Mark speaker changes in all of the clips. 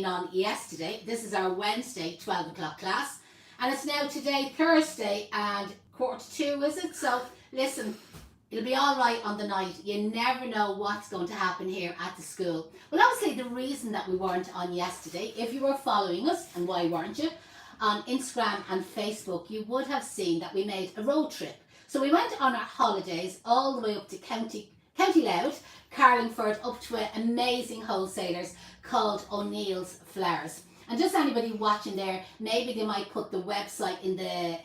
Speaker 1: on yesterday. This is our Wednesday 12 o'clock class, and it's now today Thursday and 1:45, is it? So listen, it'll be all right on the night. You never know what's going to happen here at the school. Well, obviously the reason that we weren't on yesterday, if you were following us, and why weren't you, on Instagram and Facebook, you would have seen that we made a road trip. So we went on our holidays all the way up to County Louth, Carlingford, up to an amazing wholesalers called O'Neill's Flowers. And just anybody watching there, maybe they might put the website in the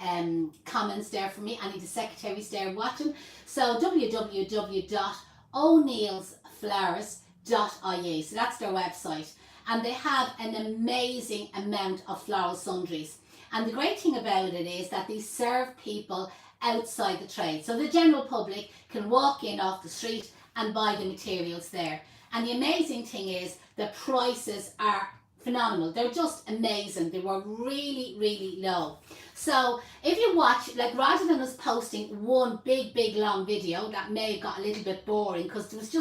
Speaker 1: comments there for me, any of the secretaries there watching. So www.o'neillsflowers.ie, so that's their website. And they have an amazing amount of floral sundries. And the great thing about it is that they serve people outside the trade. So the general public can walk in off the street and buy the materials there. And the amazing thing is the prices are phenomenal. They're just amazing. They were really, really low. So if you watch, like, rather than us posting one big long video that may have got a little bit boring, because there was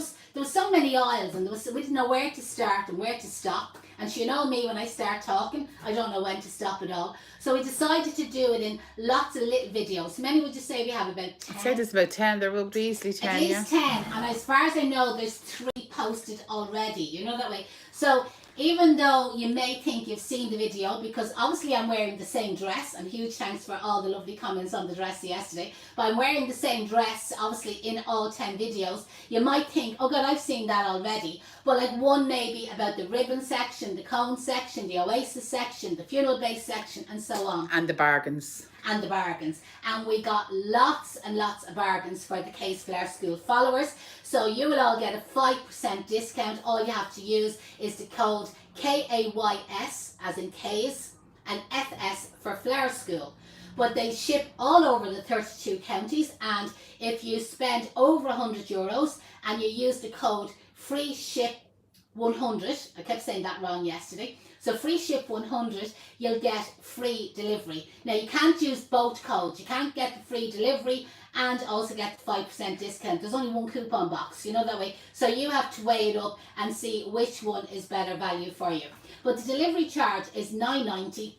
Speaker 1: so many aisles, and we didn't know where to start and where to stop. And you know me, when I start talking, I don't know when to stop at all. So we decided to do it in lots of little videos. How many would you say we have? About 10?
Speaker 2: I'd say there's about 10. There will be easily 10.
Speaker 1: At least 10. And as far as I know, there's 3 posted already. You know that way. So even though you may think you've seen the video, because obviously I'm wearing the same dress, and huge thanks for all the lovely comments on the dress yesterday, but I'm wearing the same dress obviously in all 10 videos, you might think, oh God, I've seen that already. But like one maybe about the ribbon section, the cone section, the oasis section, the funeral base section, and so on.
Speaker 2: And the bargains.
Speaker 1: And the bargains. And we got lots and lots of bargains for the Kays Flower School followers. So you will all get a 5% discount. All you have to use is the code KAYS, as in Kays, and FS for Flower School. But they ship all over the 32 counties, and if you spend over €100 and you use the code FREESHIP100, I kept saying that wrong yesterday, so free ship 100, you'll get free delivery. Now you can't use both codes. You can't get the free delivery and also get the 5% discount. There's only one coupon box, you know that way. So you have to weigh it up and see which one is better value for you. But the delivery charge is $9.90.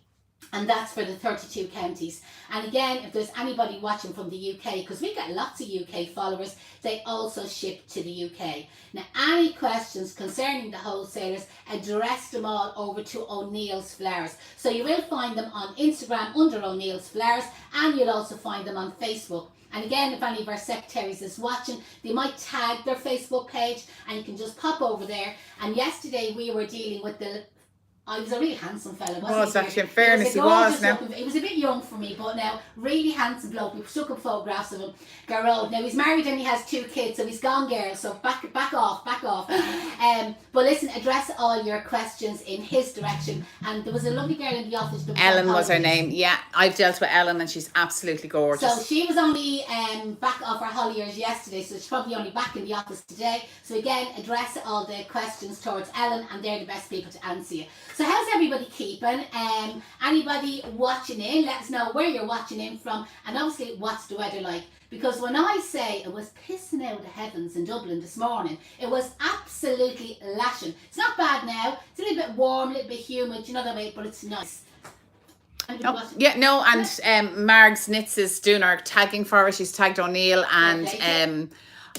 Speaker 1: And that's for the 32 counties. And again, if there's anybody watching from the UK, because we get lots of UK followers, they also ship to the UK. Now, any questions concerning the wholesalers, address them all over to O'Neill's Flowers. So you will find them on Instagram under O'Neill's Flowers, and you'll also find them on Facebook. And again, if any of our secretaries is watching, they might tag their Facebook page, and you can just pop over there. And yesterday we were dealing with the... He was a really handsome fella, wasn't he?
Speaker 2: Was actually, in fairness, he was now.
Speaker 1: He was a bit young for me, but now, really handsome bloke. We took up photographs of him. Garrod. Now, he's married and he has 2 kids, so he's gone, girl, so back off. But listen, address all your questions in his direction. And there was a lovely girl in the office.
Speaker 2: Ellen was her name. Yeah, I've dealt with Ellen and she's absolutely gorgeous.
Speaker 1: So she was only back off her holidays yesterday, so she's probably only back in the office today. So again, address all the questions towards Ellen, and they're the best people to answer you. So how's everybody keeping? Anybody watching in, let us know where you're watching in from, and obviously what's the weather like. Because when I say it was pissing out the heavens in Dublin this morning, it was absolutely lashing. It's not bad now. It's a little bit warm, a little bit humid, you know that way, but it's nice.
Speaker 2: And Margs Knits is doing our tagging for her. She's tagged O'Neill, and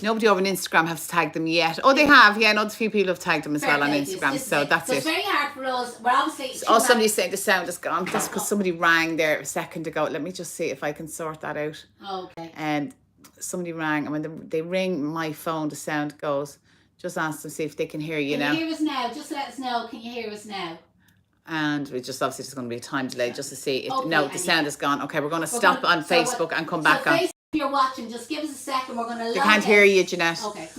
Speaker 2: nobody over on Instagram has tagged them yet. Oh, they have, yeah. Another few people have tagged them as well on Instagram. So that's it.
Speaker 1: It's very hard for us. We're obviously...
Speaker 2: Oh, somebody's saying the sound is gone. That's because somebody rang there a second ago. Let me just see if I can sort that out.
Speaker 1: Okay.
Speaker 2: And somebody rang, and when they ring my phone, the sound goes. Just ask them, see if they can hear you now.
Speaker 1: Can you hear us now? Just let us know. Can you hear us now?
Speaker 2: And we just obviously there's going to be a time delay just to see if no, the sound is gone. Okay, we're going to stop on Facebook and come back on.
Speaker 1: If you're watching, just give us a second. We're going to.
Speaker 2: They can't hear you, Janette.
Speaker 1: Okay.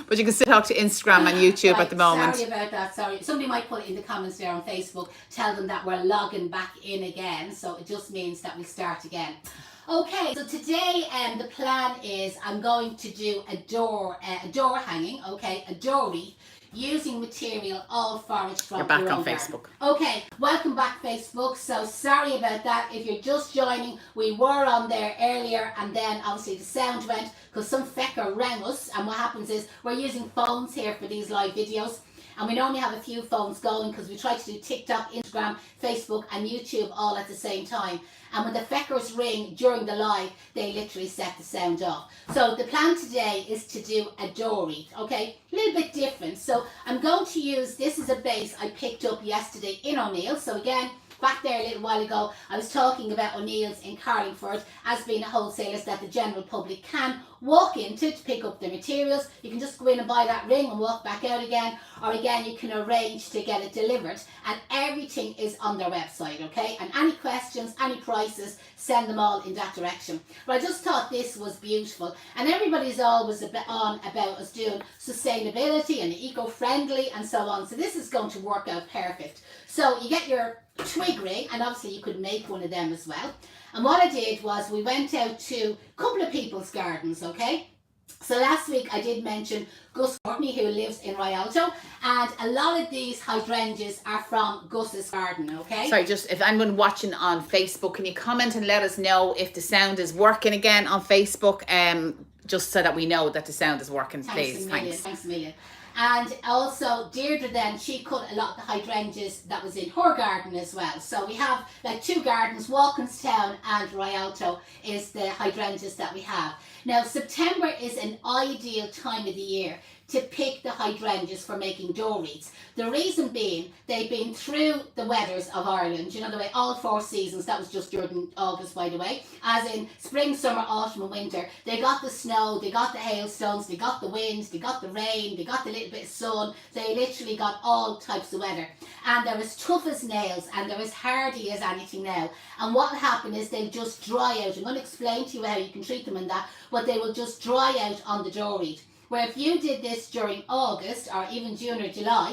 Speaker 2: But you can still talk to Instagram and YouTube at the moment.
Speaker 1: Sorry about that. Sorry. Somebody might put it in the comments there on Facebook. Tell them that we're logging back in again. So it just means that we start again. Okay, so today the plan is I'm going to do a door hanging, okay, a door wreath, using material all foraged from
Speaker 2: You're back
Speaker 1: your
Speaker 2: on
Speaker 1: own
Speaker 2: Facebook.
Speaker 1: garden. Okay, welcome back Facebook. So sorry about that. If you're just joining, we were on there earlier, and then obviously the sound went because some fecker rang us, and what happens is we're using phones here for these live videos. and we normally have a few phones going because we try to do TikTok, Instagram, Facebook and YouTube all at the same time. And when the feckers ring during the live, they literally set the sound off. So the plan today is to do a door wreath, okay? A little bit different. So I'm going to use, this is a base I picked up yesterday in O'Neill's. So again, back there a little while ago, I was talking about O'Neill's in Carlingford as being a wholesaler that the general public can walk into to pick up the materials. You can just go in and buy that ring and walk back out again, or again you can arrange to get it delivered, and everything is on their website, okay? And any questions, any prices, send them all in that direction. But I just thought this was beautiful, and everybody's always on about us doing sustainability and eco-friendly and so on, so this is going to work out perfect. So you get your twig ring, and obviously you could make one of them as well. And what I did was we went out to a couple of people's gardens, okay? So last week I did mention Gus Courtney, who lives in Rialto, and a lot of these hydrangeas are from Gus's garden, okay?
Speaker 2: Sorry, just if anyone watching on Facebook, can you comment and let us know if the sound is working again on Facebook, just so that we know that the sound is working, please.
Speaker 1: Thanks a million. And also Deirdre then, she cut a lot of the hydrangeas that was in her garden as well. So we have like two gardens, Walkinstown and Rialto is the hydrangeas that we have. Now September is an ideal time of the year to pick the hydrangeas for making door wreaths. The reason being, they've been through the weathers of Ireland, you know, the way all 4 seasons, that was just during August by the way, as in spring, summer, autumn and winter. They got the snow, they got the hailstones, they got the wind, they got the rain, they got the little bit of sun, they literally got all types of weather. And they're as tough as nails and they're as hardy as anything now. And what will happen is they'll just dry out. I'm going to explain to you how you can treat them in that, but they will just dry out on the door wreath. Where if you did this during August or even June or July,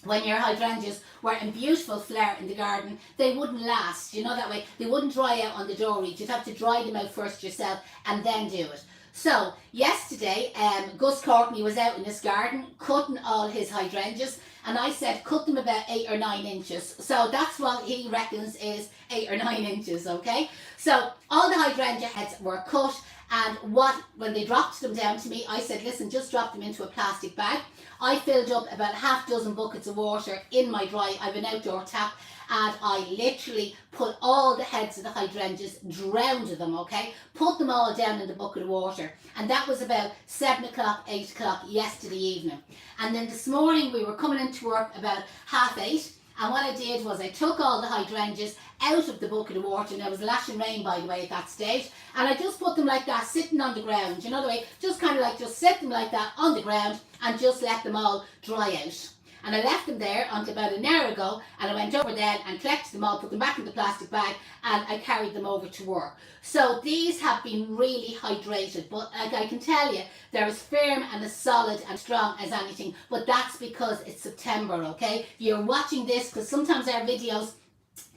Speaker 1: when your hydrangeas were in beautiful flower in the garden, they wouldn't last, you know, that way. They wouldn't dry out on the door wreath. You'd have to dry them out first yourself and then do it. So yesterday, Gus Courtney was out in his garden cutting all his hydrangeas, and I said cut them about 8 or 9 inches. So that's what he reckons is 8 or 9 inches, okay? So all the hydrangea heads were cut, and when they dropped them down to me, I said, listen, just drop them into a plastic bag. I filled up about half dozen buckets of water in my I have an outdoor tap, and I literally put all the heads of the hydrangeas, drowned them, okay? Put them all down in the bucket of water. And that was about 7 o'clock, 8 o'clock yesterday evening. And then this morning we were coming into work about 7:30. And what I did was I took all the hydrangeas out of the bucket of water, and there was lashing rain by the way at that stage, and I just put them like that sitting on the ground, you know the way, just kind of like just set them like that on the ground and just let them all dry out. And I left them there until about an hour ago, and I went over then and collected them all, put them back in the plastic bag, and I carried them over to work. So these have been really hydrated, but like I can tell you, they're as firm and as solid and strong as anything, but that's because it's September, okay? You're watching this because sometimes our videos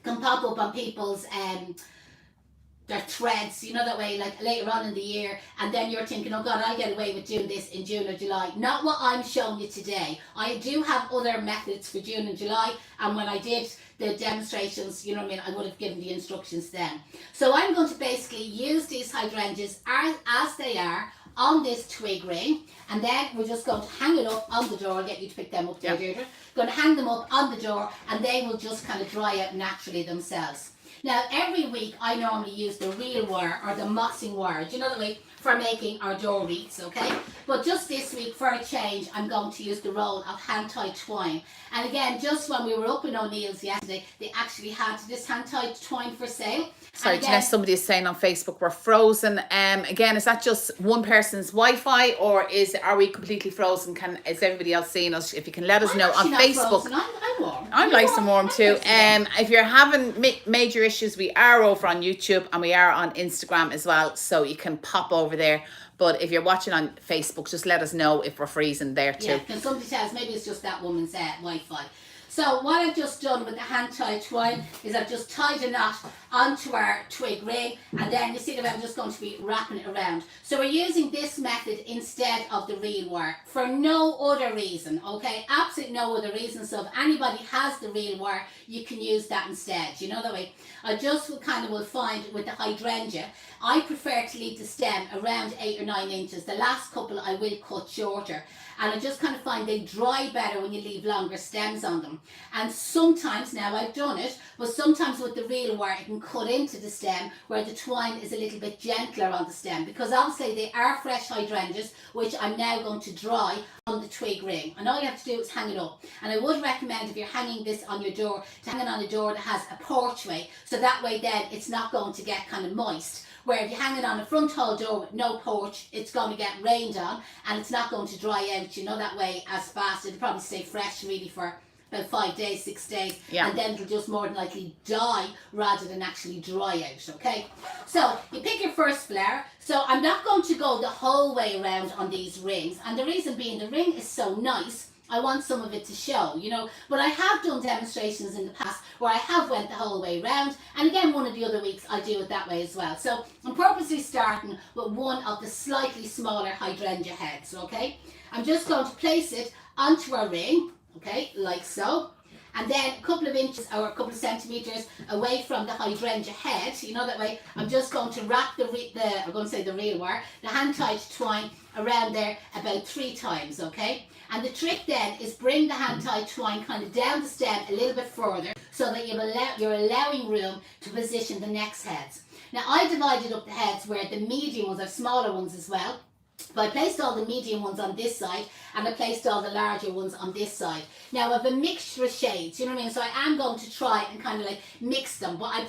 Speaker 1: can pop up on people's their threads, you know, that way, like later on in the year, and then you're thinking, oh God, I'll get away with doing this in June or July. Not what I'm showing you today. I do have other methods for June and July, and when I did the demonstrations, you know what I mean, I would have given the instructions then. So I'm going to basically use these hydrangeas as they are on this twig ring, and then we're just going to hang it up on the door. I'll get you to pick them up there, Deirdre. Going to hang them up on the door, and they will just kind of dry out naturally themselves. Now, every week I normally use the real wire or the mossing wire, do you know the way, for making our door wreaths, okay? But just this week, for a change, I'm going to use the roll of hand-tied twine. And again, just when we were up in O'Neill's yesterday, they actually had this hand-tied twine for sale.
Speaker 2: Sorry, Janette, somebody is saying on Facebook we're frozen. Again, is that just one person's Wi-Fi, or are we completely frozen? Is everybody else seeing us? If you can let us know on Facebook.
Speaker 1: I'm warm.
Speaker 2: I'm nice and warm too. If you're having major issues, we are over on YouTube and we are on Instagram as well, so you can pop over there. But if you're watching on Facebook, just let us know if we're freezing there too.
Speaker 1: Yeah, can somebody tell us, maybe it's just that woman's Wi-Fi. So what I've just done with the hand-tied twine is I've just tied a knot onto our twig ring, and then you see that I'm just going to be wrapping it around. So we're using this method instead of the real wire for no other reason, okay? Absolutely no other reason. So if anybody has the real wire, you can use that instead, you know the way. I just will find with the hydrangea, I prefer to leave the stem around 8 or 9 inches. The last couple I will cut shorter. and I just kind of find they dry better when you leave longer stems on them. And sometimes, now I've done it, but sometimes with the reel wire it can cut into the stem where the twine is a little bit gentler on the stem, because obviously they are fresh hydrangeas which I'm now going to dry on the twig ring, and all you have to do is hang it up. And I would recommend, if you're hanging this on your door, to hang it on a door that has a porchway, so that way then it's not going to get kind of moist. Where if you hang it on a front hall door with no porch, it's going to get rained on and it's not going to dry out, you know, that way as fast. It'll probably stay fresh really for about 5 days, 6 days, and then it'll just more than likely die rather than actually dry out, okay? So you pick your first flower. So I'm not going to go the whole way around on these rings, and the reason being, the ring is so nice, I want some of it to show, you know. But I have done demonstrations in the past where I have went the whole way around, and again one of the other weeks I do it that way as well. So I'm purposely starting with one of the slightly smaller hydrangea heads, okay? I'm just going to place it onto a ring, okay, like so, and then a couple of inches or a couple of centimeters away from the hydrangea head, you know, that way I'm just going to wrap the reel wire, the hand tied twine around there about 3 times, okay? And the trick then is bring the hand tied twine kind of down the stem a little bit further, so that you're allowing room to position the next heads. Now I divided up the heads where the medium ones are smaller ones as well. But I placed all the medium ones on this side and I placed all the larger ones on this side. Now I have a mixture of shades, you know what I mean? So I am going to try and kind of like mix them, but I'm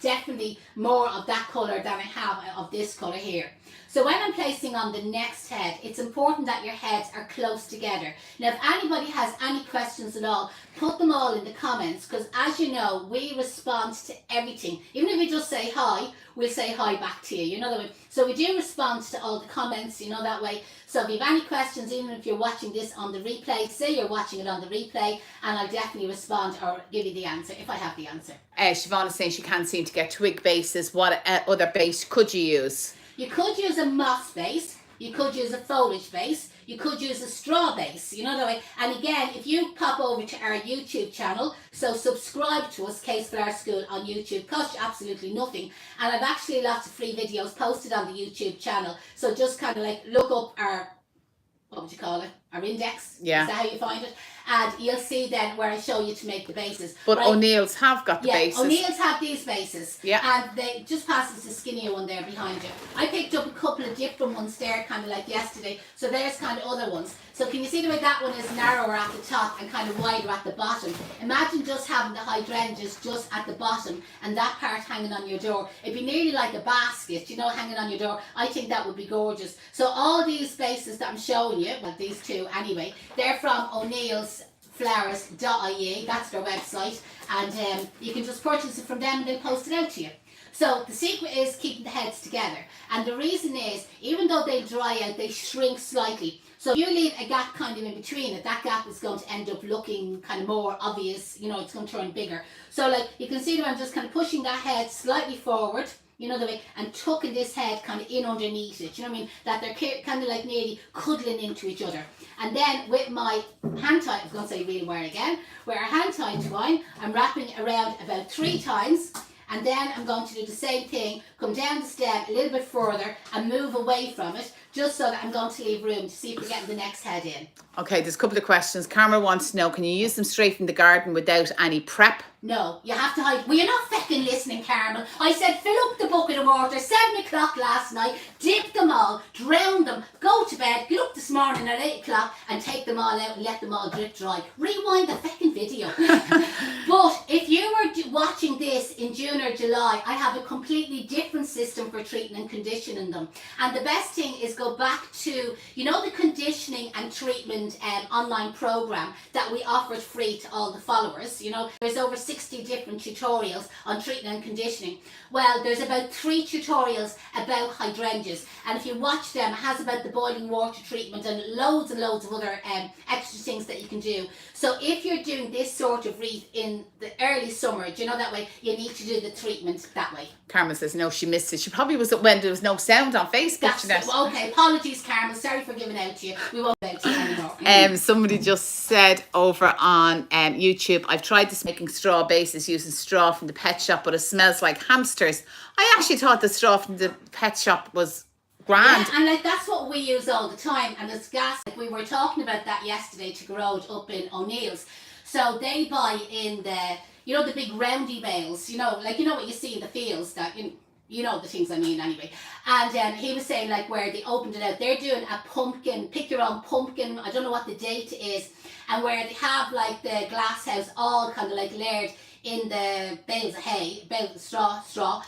Speaker 1: definitely more of that colour than I have of this colour here. So when I'm placing on the next head, it's important that your heads are close together. Now if anybody has any questions at all, put them all in the comments, because as you know, we respond to everything. Even if we just say hi, we'll say hi back to you, you know that way. So we do respond to all the comments, you know, that way. So if you have any questions, even if you're watching this on the replay, say you're watching it on the replay, and I'll definitely respond or give you the answer if I have the answer.
Speaker 2: Siobhan is saying she can't seem to get twig bases. What other base could you use?
Speaker 1: You could use a moss base, you could use a foliage base, you could use a straw base, you know that way. And again, if you pop over to our YouTube channel, so subscribe to us, Case Flower School on YouTube, costs you absolutely nothing. And I've actually lots of free videos posted on the YouTube channel. So just kind of like look up our, what would you call it? Our index.
Speaker 2: Yeah.
Speaker 1: Is that how you find it? And you'll see then where I show you to make the bases.
Speaker 2: But
Speaker 1: right?
Speaker 2: O'Neill's have got the bases.
Speaker 1: O'Neill's have these bases.
Speaker 2: Yeah.
Speaker 1: And they just passes the skinnier one there behind you. I picked up a couple of different ones there, kind of like yesterday. So there's kind of other ones. So can you see the way that one is narrower at the top and kind of wider at the bottom? Imagine just having the hydrangeas just at the bottom and that part hanging on your door. It'd be nearly like a basket, you know, hanging on your door. I think that would be gorgeous. So all these bases that I'm showing you, well, these two anyway, they're from O'Neill's flowers.ie, that's their website, and you can just purchase it from them and they'll post it out to you. So the secret is keeping the heads together, and the reason is, even though they dry out, they shrink slightly. So if you leave a gap kind of in between it, that gap is going to end up looking kind of more obvious, you know, it's going to turn bigger. So like you can see that I'm just kind of pushing that head slightly forward, you know the way, and tucking this head kind of in underneath it, you know what I mean, that they're kind of like nearly cuddling into each other. And then with my hand tie, I was going to say reel wire again, where our hand tie twine, I'm wrapping around about 3 times, and then I'm going to do the same thing, come down the stem a little bit further and move away from it, just so that I'm going to leave room to see if we're getting the next head in.
Speaker 2: Okay, there's a couple of questions. Carmel wants to know, can you use them straight from the garden without any prep?
Speaker 1: No, you have to hide. Well, you're not fucking listening, Carmel. I said fill up the bucket of water, 7 o'clock last night, dip them all, drown them, go to bed, get up this morning at 8 o'clock and take them all out and let them all drip dry. Rewind the fucking video. But if you were watching this in June or July, I have a completely different system for treating and conditioning them. And the best thing is go back to, you know, the conditioning and treatment online program that we offered free to all the followers. You know, there's over 60 different tutorials on treating and conditioning. Well, there's about 3 tutorials about hydrangeas, and if you watch them, it has about the boiling water treatment and loads of other extra things that you can do. So if you're doing this sort of wreath in the early summer, do you know that way, you need to do the treatment that way.
Speaker 2: Carmen says no, she missed it. She probably was when there was no sound on Facebook.
Speaker 1: That's okay. Apologies, Carmen. Sorry for giving out to you. We won't go to you anymore.
Speaker 2: Somebody just said over on YouTube, I've tried this making straw bases using straw from the pet shop, but it smells like hamsters. I actually thought the straw from the pet shop was grand.
Speaker 1: Yeah, and like that's what we use all the time, and it's gas. Like we were talking about that yesterday to grow it up in O'Neill's. So they buy in the, you know, the big roundy bales, you know, like you know what you see in the fields, that you know the things I mean anyway. And he was saying like where they opened it out, they're doing a pumpkin, pick your own pumpkin, I don't know what the date is, and where they have like the glass house all kind of like layered in the bales of hay, bales of straw,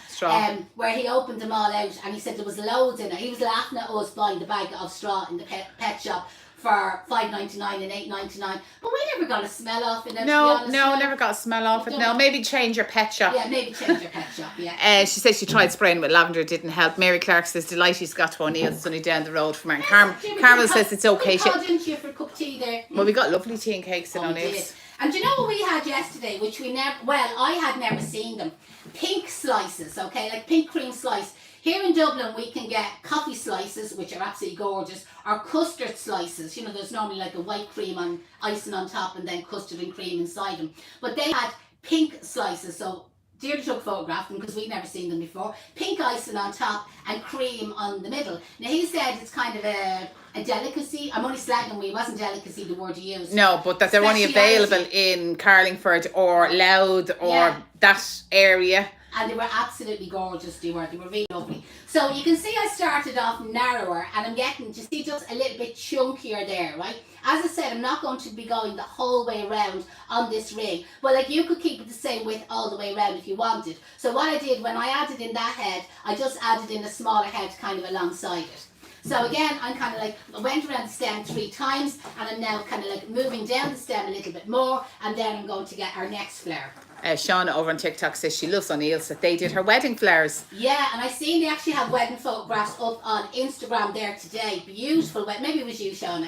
Speaker 1: where he opened them all out, and he said there was loads in it. He was laughing at us buying the bag of straw in the pet shop for $5.99 and $8.99, but we never got a smell off it.
Speaker 2: No, never got a smell off it. No, maybe change your pet shop.
Speaker 1: Yeah, maybe change your pet shop. Yeah.
Speaker 2: She says she tried spraying with lavender, it didn't help. Mary Clark says delighted she's got to O'Neill's, it's only down the road from her. Carmel says it's okay.
Speaker 1: We called into you for a cup of tea there.
Speaker 2: Well, we got lovely tea and cakes in O'Neill's.
Speaker 1: And do you know what we had yesterday, which we never, well, I had never seen them? Pink slices, okay, like pink cream slice. Here in Dublin, we can get coffee slices, which are absolutely gorgeous, or custard slices. You know, there's normally like a white cream on icing on top and then custard and cream inside them. But they had pink slices, so Deirdre took photograph them because we'd never seen them before. Pink icing on top and cream on the middle. Now he said it's kind of a delicacy. I'm only slagging him, it wasn't delicacy the word he used.
Speaker 2: No, but that they're only available in Carlingford or Louth or that area.
Speaker 1: And they were absolutely gorgeous, they were really lovely. So you can see I started off narrower and I'm getting, you see, just a little bit chunkier there, right? As I said, I'm not going to be going the whole way around on this ring, but like you could keep it the same width all the way around if you wanted. So what I did when I added in that head, I just added in a smaller head kind of alongside it. So again, I'm kind of like, I went around the stem 3 times and I'm now kind of like moving down the stem a little bit more, and then I'm going to get our next flower.
Speaker 2: Shauna over on TikTok says she loves O'Neill's, that they did her wedding flowers.
Speaker 1: Yeah, and I seen they actually have wedding photographs up on Instagram there today. Beautiful, maybe it was you, Shauna.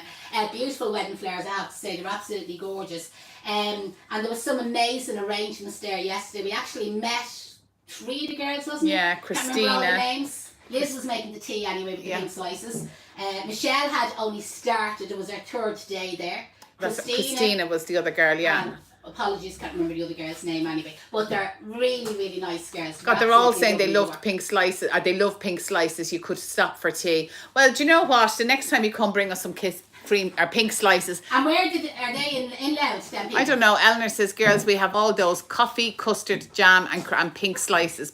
Speaker 1: Beautiful wedding flowers, I have to say, they're absolutely gorgeous. And there was some amazing arrangements there yesterday. We actually met 3 of the girls, wasn't it?
Speaker 2: Yeah, Christina.
Speaker 1: Can't remember all the names. Liz was making the tea anyway with the pink slices. Michelle had only started, it was her 3rd day there.
Speaker 2: Christina was the other girl, yeah.
Speaker 1: Apologies, can't remember the other girl's name anyway. But they're really, really nice girls.
Speaker 2: God, they're all saying they loved pink slices. They love pink slices. You could stop for tea. Well, do you know what? The next time you come, bring us some cream or pink slices.
Speaker 1: And where are they in Louth?
Speaker 2: I don't know. Eleanor says, girls, we have all those coffee, custard, jam, and pink slices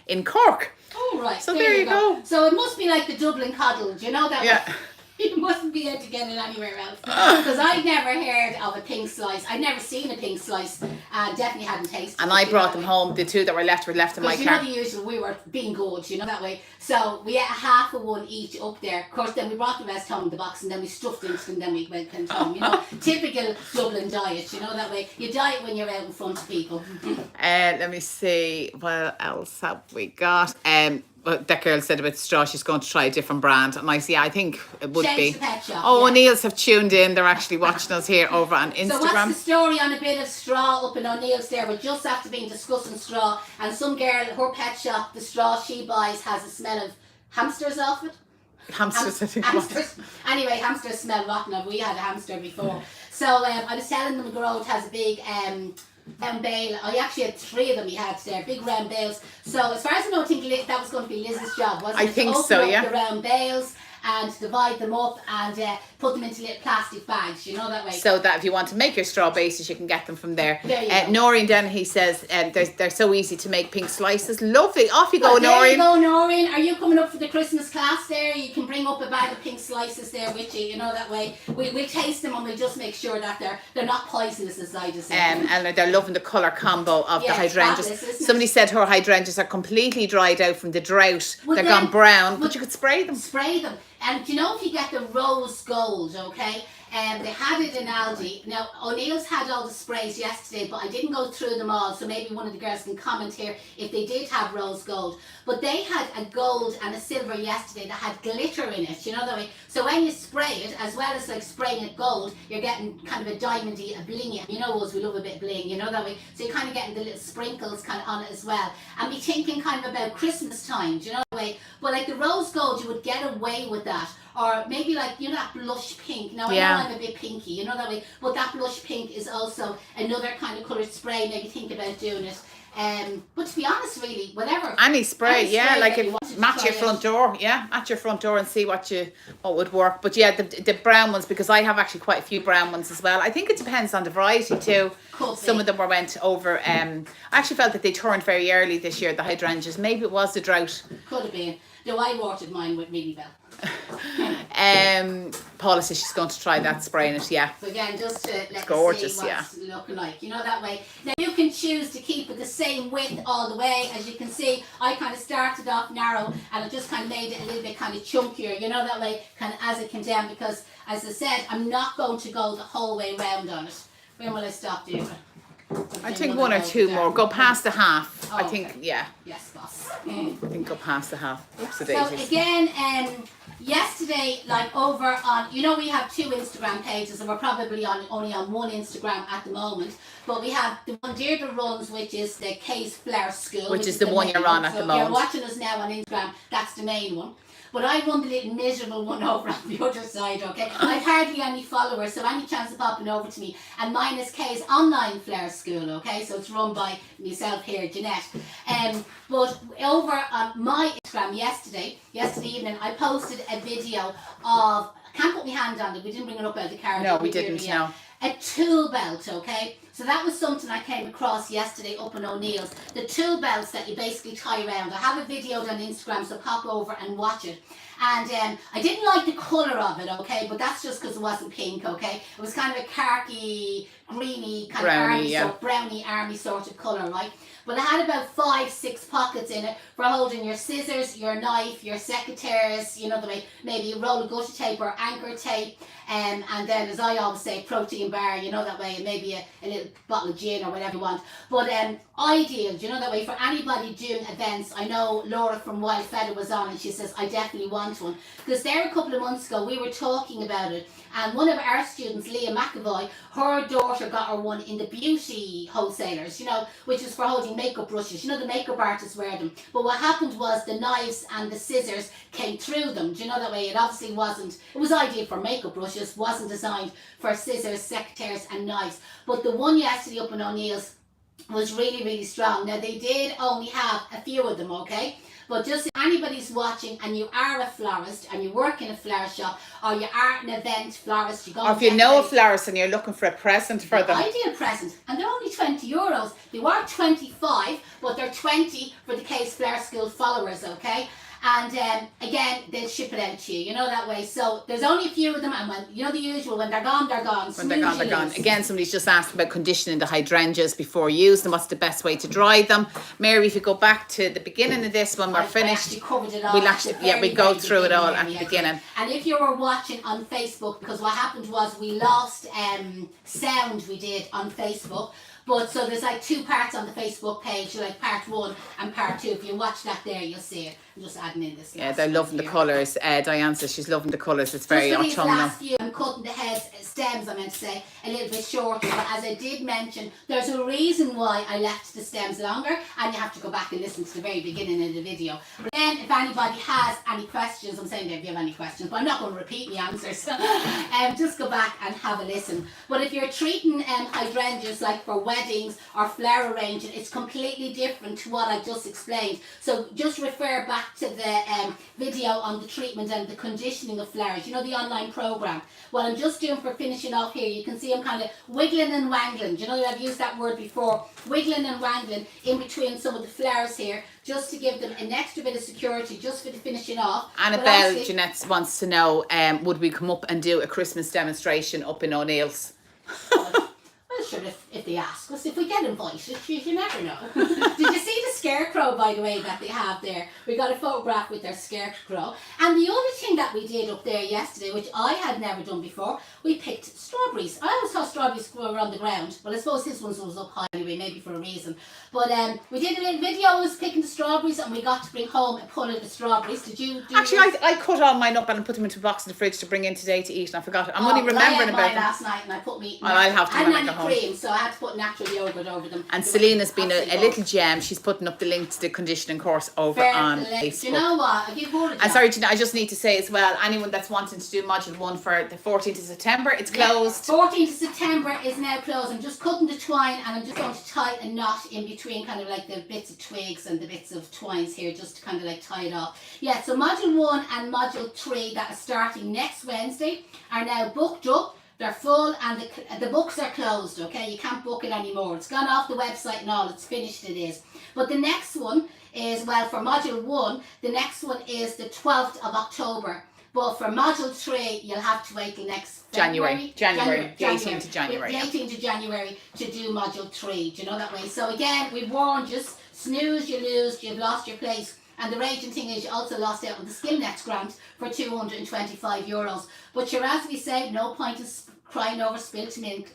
Speaker 2: in Cork.
Speaker 1: Oh right.
Speaker 2: So there you go.
Speaker 1: So it must be like the Dublin coddle. Do you know that?
Speaker 2: Yeah.
Speaker 1: You mustn't be able to get it anywhere else. Because I'd never heard of a pink slice. I'd never seen a pink slice. Definitely hadn't tasted.
Speaker 2: And I brought them home. The 2 that were left in my car.
Speaker 1: Because you know the usual, we were being good, you know, that way. So we ate half of one each up there. Of course, then we brought the rest home in the box and then we stuffed into them, then we went home. You know, typical Dublin diet, you know, that way. You diet when you're out in front of people.
Speaker 2: Let me see. What else have we got? That girl said about straw, she's going to try a different brand. And I think it would
Speaker 1: Change
Speaker 2: be.
Speaker 1: The pet shop,
Speaker 2: O'Neill's have tuned in. They're actually watching us here over on Instagram.
Speaker 1: So what's the story on a bit of straw up in O'Neill's there? We're just after being discussing straw. And some girl, her pet shop, the straw she buys has a smell of hamsters off it.
Speaker 2: Hamsters, I think.
Speaker 1: Hamsters. Anyway, hamsters smell rotten. We had a hamster before. So I was telling them Grove has a big round bale. I actually had 3 of them we had there, big round bales. So as far as I know, I think that was going to be Liz's job, wasn't it?
Speaker 2: I think
Speaker 1: to
Speaker 2: so,
Speaker 1: open up
Speaker 2: yeah.
Speaker 1: the round bales and divide them up and put them into little plastic bags, you know, that way.
Speaker 2: So that if you want to make your straw bases, you can get them from there.
Speaker 1: There you go.
Speaker 2: Noreen Dennehy says they're so easy to make, pink slices. Lovely. Off you go,
Speaker 1: Well, there
Speaker 2: Noreen.
Speaker 1: you go, Noreen. Are you coming up for the Christmas class there? You can bring up a bag of pink slices there with you, you know, that way. We'll taste them and we'll just make sure that they're not poisonous, as I just said.
Speaker 2: And they're loving the colour combo of the hydrangeas.
Speaker 1: Fabulous,
Speaker 2: Somebody said her hydrangeas are completely dried out from the drought. They're gone brown, but you could spray them.
Speaker 1: Spray them. And you know, if you get the rose gold, okay, they had it in Aldi. Now, O'Neill's had all the sprays yesterday, but I didn't go through them all, so maybe one of the girls can comment here if they did have rose gold. But they had a gold and a silver yesterday that had glitter in it, you know that way. So when you spray it, as well as like spraying it gold, you're getting kind of a diamondy, a blingy. You know us, we love a bit of bling, you know that way. So you're kind of getting the little sprinkles kind of on it as well. And be thinking kind of about Christmas time, do you know that way. But like the rose gold, you would get away with that. Or maybe like, you know, that blush pink. Now, I know I'm a bit pinky, you know that way. But that blush pink is also another kind of coloured spray. Maybe think about doing it. But to be honest, really, whatever.
Speaker 2: Any spray, yeah, like
Speaker 1: that you
Speaker 2: if
Speaker 1: wanted to
Speaker 2: match
Speaker 1: try
Speaker 2: your front
Speaker 1: out.
Speaker 2: door, yeah, match your front door and see what would work. But yeah, the brown ones, because I have actually quite a few brown ones as well. I think it depends on the variety too.
Speaker 1: Could
Speaker 2: Some
Speaker 1: be.
Speaker 2: of them went over. I actually felt that they turned very early this year, the hydrangeas. Maybe it was the drought.
Speaker 1: Could have been. No, I watered mine with really well.
Speaker 2: Paula says she's going to try that spraying it. Yeah.
Speaker 1: So again, just to let you
Speaker 2: gorgeous,
Speaker 1: see what's looking like. You know, that way. Now you can choose to keep it the same width all the way. As you can see, I kind of started off narrow and I just kind of made it a little bit kind of chunkier. You know, that way, kind of as it came down, because as I said, I'm not going to go the whole way round on it. When will I stop doing it?
Speaker 2: I think one or two more. Go past the half.
Speaker 1: Oh,
Speaker 2: I think,
Speaker 1: okay.
Speaker 2: yeah.
Speaker 1: Yes, boss.
Speaker 2: I think go past the half. Oops, the
Speaker 1: So
Speaker 2: daisies.
Speaker 1: again, yesterday, like over on, you know, we have 2 Instagram pages, and we're probably only on 1 Instagram at the moment. But we have the one Deirdre runs, which is the Case Flower School,
Speaker 2: Which is the one
Speaker 1: main
Speaker 2: you're on at
Speaker 1: So
Speaker 2: the
Speaker 1: if
Speaker 2: moment.
Speaker 1: you're watching us now on Instagram, that's the main one. But I run the little miserable one over on the other side, okay? I've hardly any followers, so any chance of popping over to me. And mine is Kay's Online Flower School, okay? So it's run by myself here, Janette. But over on my Instagram yesterday evening, I posted a video of, I can't put my hand on it, we didn't bring it up out of the car.
Speaker 2: No, we didn't, no.
Speaker 1: A tool belt, okay? So that was something I came across yesterday up in O'Neill's. The tool belts that you basically tie around. I have a video on Instagram, so pop over and watch it. And I didn't like the colour of it, okay? But that's just because it wasn't pink, okay? It was kind of a khaki, greeny, kind
Speaker 2: Brownie,
Speaker 1: of browny army sort of colour, right? But it had about 5-6 pockets in it for holding your scissors, your knife, your secateurs, you know, the way, maybe a roll of gutter tape or anchor tape, and then, as I always say, protein bar, you know, that way, and maybe a little bottle of gin or whatever you want. But ideal, you know, that way, for anybody doing events. I know Laura from Wild Feather was on, and she says, I definitely want one. Because there a couple of months ago, we were talking about it, and one of our students, Leah McAvoy, her daughter got her one in the beauty wholesalers, you know, which is for holding makeup brushes. You know, the makeup artists wear them. But what happened was the knives and the scissors came through them. Do you know, that way? It obviously wasn't, it was ideal for makeup brushes, wasn't designed for scissors, secateurs and knives. But the one yesterday up in O'Neill's was really, really strong. Now, they did only have a few of them, okay? But just if anybody's watching and you are a florist and you work in a flower shop, or you are an event florist, you go.
Speaker 2: Or if you know a florist and you're looking for a present for them.
Speaker 1: Ideal present, and they're only €20. They were 25, but they're 20 for the Case Flower School followers, okay? And again, they'll ship it out to you, you know, that way. So there's only a few of them, and when, you know, the usual, when they're gone, they're gone.
Speaker 2: When they're gone, they're gone. Again, somebody's just asked about conditioning the hydrangeas before you use them. What's the best way to dry them? Mary, if you go back to the beginning of this, when we're finished,
Speaker 1: actually covered it all.
Speaker 2: we'll actually, we go through it all at the beginning.
Speaker 1: And if you were watching on Facebook, because what happened was we lost sound, we did on Facebook. But so there's like 2 parts on the Facebook page, like part 1 and part 2. If you watch that there, you'll see it. I'm just adding in this.
Speaker 2: Yeah, they're loving the colours. Diane says she's loving the colours. It's very
Speaker 1: just for
Speaker 2: autumnal.
Speaker 1: These last few, I'm cutting the stems, I meant to say, a little bit shorter. But as I did mention, there's a reason why I left the stems longer, and you have to go back and listen to the very beginning of the video. But then, if anybody has any questions, I'm saying if you have any questions, but I'm not going to repeat my answers. Just go back and have a listen. But if you're treating hydrangeas like for weddings or flower arranging, it's completely different to what I just explained. So just refer back to the video on the treatment and the conditioning of flowers, you know, the online program. What I'm just doing for finishing off here, you can see I'm kind of wiggling and wangling. Do you know, I've used that word before, wiggling and wangling in between some of the flowers here, just to give them an extra bit of security, just for the finishing off.
Speaker 2: Annabelle, Jeanette wants to know, would we come up and do a Christmas demonstration up in O'Neill's?
Speaker 1: Well, sure, if they ask us, if we get invited, you never know. Did you see the scarecrow, by the way, that they have there? We got a photograph with their scarecrow. And the other thing that we did up there yesterday, which I had never done before, we picked strawberries. I always thought strawberries were on the ground. Well, I suppose his ones was up high anyway, maybe for a reason. But we did a little video of us picking the strawberries, and we got to bring home a pull of the strawberries. Did you do
Speaker 2: Actually, I cut all mine up and put them into a box in the fridge to bring in today to eat, and I forgot it. I'm only remembering
Speaker 1: I had
Speaker 2: about
Speaker 1: mine
Speaker 2: them.
Speaker 1: last night, and I put me.
Speaker 2: Well, I'll have to
Speaker 1: I hadn't
Speaker 2: when I
Speaker 1: any
Speaker 2: go home.
Speaker 1: cream, so I had to put natural yogurt over them.
Speaker 2: And Selena's been a little gem. She's putting up the link to the conditioning course over on Facebook.
Speaker 1: Do you know what? I'll give you
Speaker 2: And sorry, Janette, I just need to say as well, anyone that's wanting to do module 1 for the 14th of September, it's closed.
Speaker 1: 14th of September is now closed. I'm just cutting the twine and I'm just going to tie a knot in between kind of like the bits of twigs and the bits of twines here, just to kind of like tie it off. Yeah, so module 1 and module 3 that are starting next Wednesday are now booked up. They're full and the books are closed, okay? You can't book it anymore. It's gone off the website and all. It's finished, it is. But the next one is, well, for module 1, the next one is the 12th of October. But for module 3, you'll have to wait till next
Speaker 2: January. The 18th of January.
Speaker 1: The 18th of January to do module 3. Do you know that way? So again, we've warned you, snooze, you lose, you've lost your place. And the raging thing is you also lost out on the SkillNet grant for €225. But sure, as we say, no point in crying over spilt milk.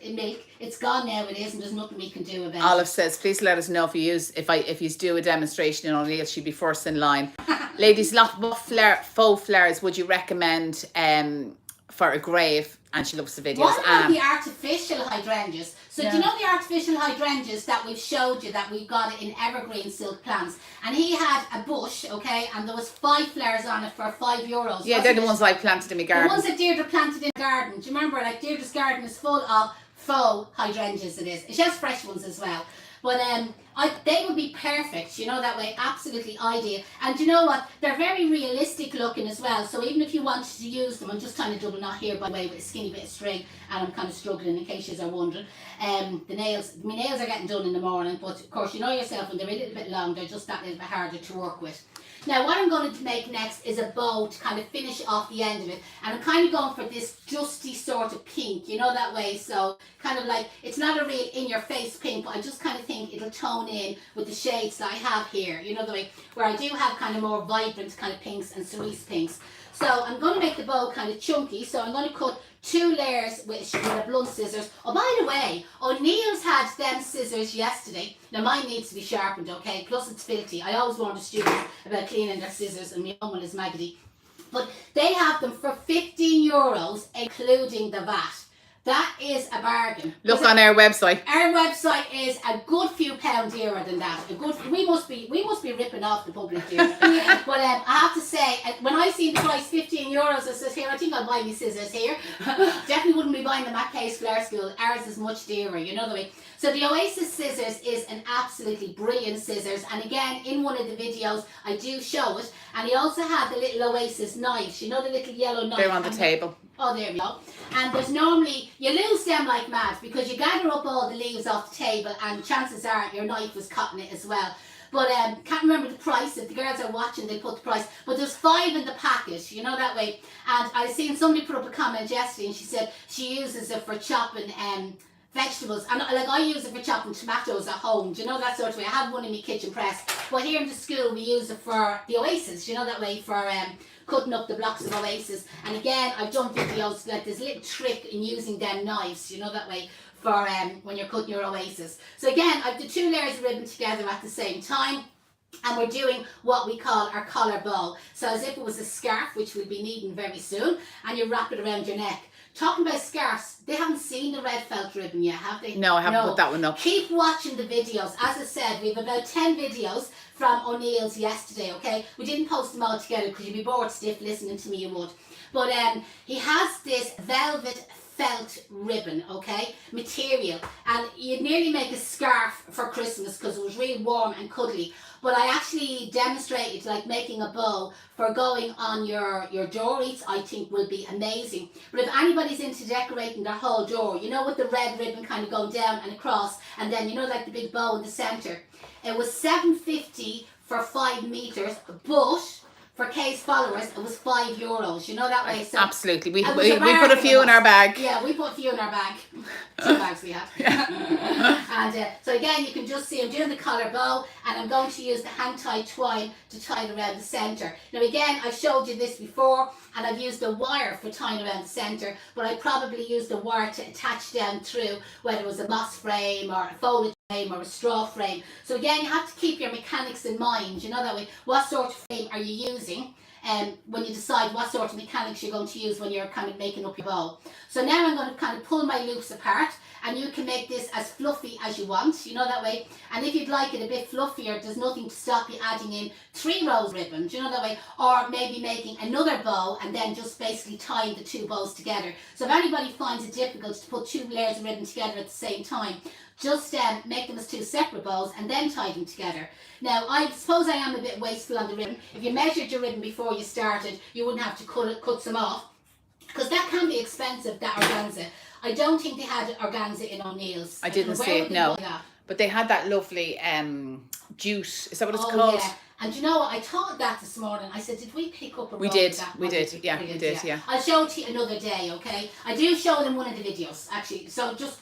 Speaker 1: It's gone now, it is, and there's nothing we can do about it.
Speaker 2: Olive says, please let us know if you do a demonstration in O'Neill, she'd be first in line. Ladies, what faux flowers would you recommend for a grave? And she loves the videos.
Speaker 1: What about the artificial hydrangeas? So do you know the artificial hydrangeas that we've showed you, that we've got it in evergreen silk plants? And he had a bush, okay, and there was 5 flowers on it for €5.
Speaker 2: Yeah, they're the ones I planted in my garden.
Speaker 1: The ones that Deirdre planted in the garden. Do you remember, like, Deirdre's garden is full of faux hydrangeas, it is. She has fresh ones as well. But they would be perfect, you know, that way, absolutely ideal. And you know what, they're very realistic looking as well. So even if you wanted to use them, I'm just tying a double knot here, by the way, with a skinny bit of string, and I'm kind of struggling in case you are wondering. My nails are getting done in the morning, but of course you know yourself, when they're a little bit long, they're just that little bit harder to work with. Now what I'm going to make next is a bow to kind of finish off the end of it, and I'm kind of going for this dusty sort of pink, you know, that way. So kind of like, it's not a real in your face pink, but I just kind of think it'll tone in with the shades that I have here, you know, the way where I do have kind of more vibrant kind of pinks and cerise pinks. So I'm going to make the bow kind of chunky, so I'm going to cut 2 layers with a blunt scissors. Oh, by the way, O'Neill's had them scissors yesterday. Now mine needs to be sharpened, okay? Plus it's filthy. I always warn the students about cleaning their scissors, and my own one is maggoty. But they have them for €15, including the VAT. That is a bargain.
Speaker 2: Look on our website.
Speaker 1: Our website is a good few pound dearer than that. We must be ripping off the public here. But I have to say, when I seen the price €15, I said, here, I think I'll buy me scissors here. Definitely wouldn't be buying them at Case Flower School. Ours is much dearer, you know the way. So the Oasis scissors is an absolutely brilliant scissors, and again, in one of the videos I do show it. And he also had the little Oasis knives, you know, the little yellow knives.
Speaker 2: They're on the table.
Speaker 1: Oh, there we go. And there's normally, you lose them like mad, because you gather up all the leaves off the table and chances are your knife was caught in it as well. But can't remember the price. If the girls are watching, they put the price. But there's 5 in the packet, you know, that way. And I seen somebody put up a comment yesterday, and she said she uses it for chopping vegetables, and like I use it for chopping tomatoes at home, do you know, that sort of way. I have one in my kitchen press, but here in the school we use it for the Oasis, you know, that way, for cutting up the blocks of Oasis. And again, I've done videos like there's a little trick in using them knives, you know, that way, for when you're cutting your Oasis. So again, I've the 2 layers of ribbon together at the same time, and we're doing what we call our collar bow. So as if it was a scarf, which we'll be needing very soon, and you wrap it around your neck. Talking about scarves, they haven't seen the red felt ribbon yet, have they?
Speaker 2: No, I haven't put that one up.
Speaker 1: Keep watching the videos. As I said, we have about 10 videos from O'Neill's yesterday, okay? We didn't post them all together because you'd be bored stiff listening to me, you would. But he has this velvet felt ribbon, okay, material, and you'd nearly make a scarf for Christmas because it was really warm and cuddly. But I actually demonstrated like making a bow for going on your door wreaths. I think will be amazing. But if anybody's into decorating their whole door, you know, with the red ribbon kind of going down and across, and then you know, like the big bow in the centre, it was $7.50 for 5 meters, but for Kay's followers, it was €5. You know that way. So
Speaker 2: absolutely, we put a few in our bag.
Speaker 1: Yeah, we put a few in our bag. 2 bags we have. And so again, you can just see I'm doing the collar bow, and I'm going to use the hand tied twine to tie it around the centre. Now again, I've showed you this before, and I've used a wire for tying around the centre, but I probably used a wire to attach down through, whether it was a moss frame or a foliage frame or a straw frame. So again, you have to keep your mechanics in mind, you know that way. What sort of frame are you using? When you decide what sort of mechanics you're going to use when you're kind of making up your bow. So now I'm going to kind of pull my loops apart, and you can make this as fluffy as you want, you know, that way. And if you'd like it a bit fluffier, there's nothing to stop you adding in 3 rows of ribbon, you know, that way. Or maybe making another bow and then just basically tying the 2 bows together. So if anybody finds it difficult to put 2 layers of ribbon together at the same time, just make them as 2 separate bows and then tie them together. Now, I suppose I am a bit wasteful on the ribbon. If you measured your ribbon before you started, you wouldn't have to cut some off, because that can be expensive, that organza. I don't think they had organza in O'Neill's.
Speaker 2: I didn't see it, no. But they had that lovely jute, is that what it's called?
Speaker 1: Yeah. And you know what, I thought that this morning. I said, did we pick up a roll of that?
Speaker 2: We did, yeah.
Speaker 1: I'll show it to you another day, okay? I do show them one of the videos, actually, so just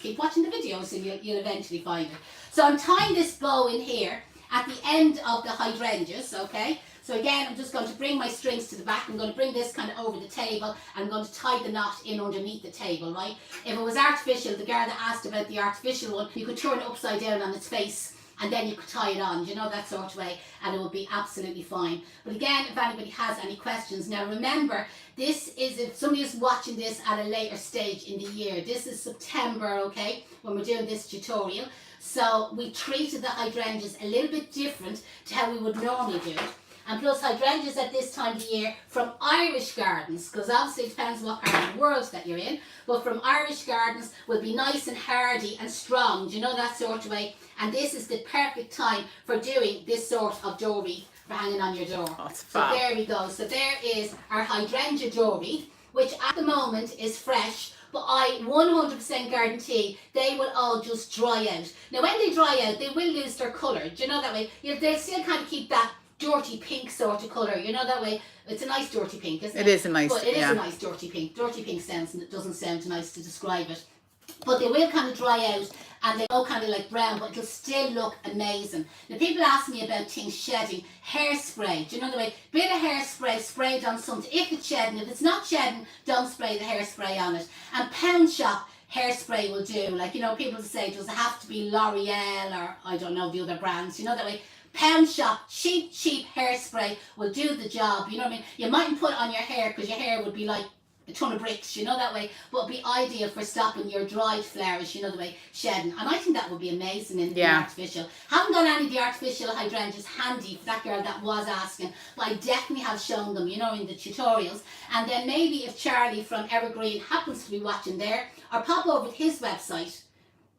Speaker 1: keep watching the videos and you'll eventually find it. So I'm tying this bow in here at the end of the hydrangeas, okay? So again, I'm just going to bring my strings to the back. I'm going to bring this kind of over the table, and I'm going to tie the knot in underneath the table, right? If it was artificial, the girl that asked about the artificial one, you could turn it upside down on its face, and then you could tie it on, you know, that sort of way, and it would be absolutely fine. But again, if anybody has any questions, now remember, this is, if somebody is watching this at a later stage in the year, this is September, okay, when we're doing this tutorial. So we treated the hydrangeas a little bit different to how we would normally do it. And plus hydrangeas at this time of the year from Irish gardens, because obviously it depends what part of the world that you're in, but from Irish gardens will be nice and hardy and strong, do you know, that sort of way. And this is the perfect time for doing this sort of door wreath for hanging on your door.
Speaker 2: Oh, that's
Speaker 1: so
Speaker 2: fab.
Speaker 1: there we go. So there is our Hydrangea Door Wreath, which at the moment is fresh, but I 100% guarantee they will all just dry out. Now when they dry out, they will lose their colour, do you know, that way. They'll still kind of keep that dirty pink sort of colour, you know, that way. It's a nice dirty pink, isn't it?
Speaker 2: It is a nice,
Speaker 1: but it is
Speaker 2: yeah.
Speaker 1: a nice dirty pink. Dirty pink doesn't sound nice to describe it. But they will kind of dry out and they go kind of like brown, but it'll still look amazing. Now people ask me about things shedding. Hairspray, do you know the way? Bit of hairspray sprayed on something. If it's shedding, if it's not shedding, don't spray the hairspray on it. And pound shop hairspray will do. Like, you know, people say, does it have to be L'Oreal or I don't know, the other brands, you know, that way. Pound shop, cheap hairspray will do the job, you know what I mean? You mightn't put it on your hair because your hair would be like a ton of bricks, you know, that way, but it'd be ideal for stopping your dried flowers, you know, the way, shedding. And I think that would be amazing in the artificial. Haven't got any of the artificial hydrangeas handy for that girl that was asking, but I definitely have shown them, you know, in the tutorials. And then maybe if Charlie from Evergreen happens to be watching there, or pop over to his website,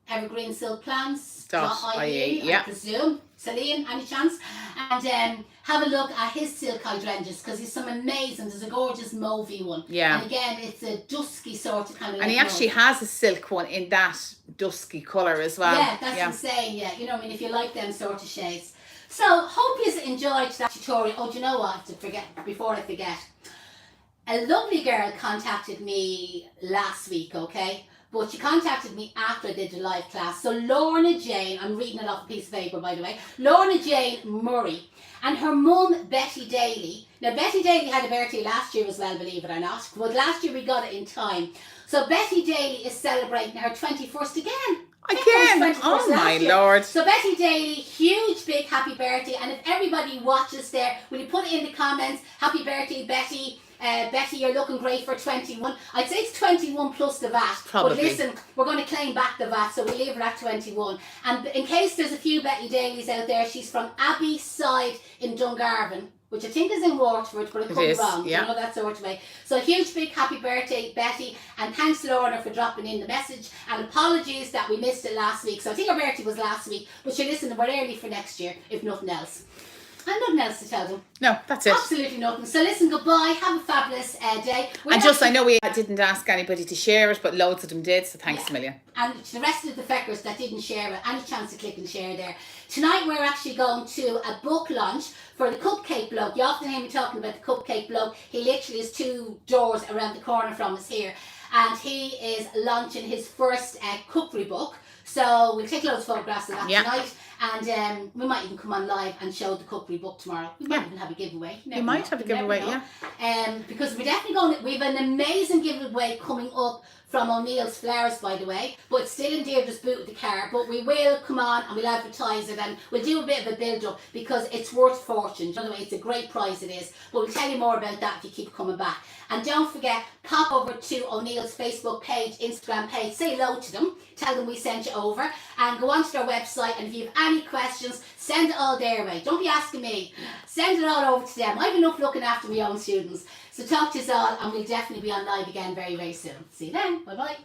Speaker 1: evergreensilkplans.ie, I presume. Celine, any chance? And have a look at his silk hydrangeas, because he's some amazing, there's a gorgeous mauvey one.
Speaker 2: Yeah.
Speaker 1: And again, it's a dusky sort of kind of.
Speaker 2: And he actually has a silk one in that dusky colour as well.
Speaker 1: Yeah, that's insane, yeah. You know what I mean, if you like them sort of shades. So, hope you enjoyed that tutorial. Oh, do you know what? Before I forget. A lovely girl contacted me last week, okay? But she contacted me after I did the live class. So Lorna Jane, I'm reading it off a piece of paper by the way, Lorna Jane Murray and her mum Betty Daly. Now Betty Daly had a birthday last year as well, believe it or not, but last year we got it in time. So Betty Daly is celebrating her 21st again.
Speaker 2: Again, oh my lord.
Speaker 1: So Betty Daly, huge big happy birthday, and if everybody watches there, will you put it in the comments, happy birthday Betty. Betty, you're looking great for 21. I'd say it's 21 plus the VAT.
Speaker 2: Probably.
Speaker 1: But listen, we're going to claim back the VAT, so we'll leave her at 21. And in case there's a few Betty Dailies out there, she's from Abbey Side in Dungarvan, which I think is in Waterford, but it could be wrong. Yeah. You know, that sort of way. So a huge big happy birthday, Betty. And thanks, Lorna, for dropping in the message. And apologies that we missed it last week. So I think her birthday was last week. But you're listening, we're early for next year, if nothing else. And nothing else to tell them.
Speaker 2: No, that's it.
Speaker 1: Absolutely nothing. So listen, goodbye. Have a fabulous day.
Speaker 2: I know we didn't ask anybody to share it, but loads of them did, so thanks a million.
Speaker 1: And to the rest of the feckers that didn't share it, any chance to click and share there. Tonight we're actually going to a book launch for the Cupcake Blog. You often hear me talking about the Cupcake Blog. He literally is 2 doors around the corner from us here. And he is launching his first cookery book. So we'll take loads of photographs of that tonight. And we might even come on live and show the cookery book tomorrow. We might even have a giveaway.
Speaker 2: You might have a giveaway,
Speaker 1: because we're definitely we have an amazing giveaway coming up from O'Neill's Flowers, by the way, but it's still in Deirdre's boot of the car. But we will come on and we'll advertise it, and we'll do a bit of a build up because it's worth fortune. By the way, it's a great price, it is. But we'll tell you more about that if you keep coming back. And don't forget, pop over to O'Neill's Facebook page, Instagram page, say hello to them, tell them we sent you over, and go onto their website, and if you have any questions, send it all their way. Don't be asking me, send it all over to them. I have enough looking after my own students. So talk to us all, and we'll definitely be on live again very, very soon. See you then. Bye bye.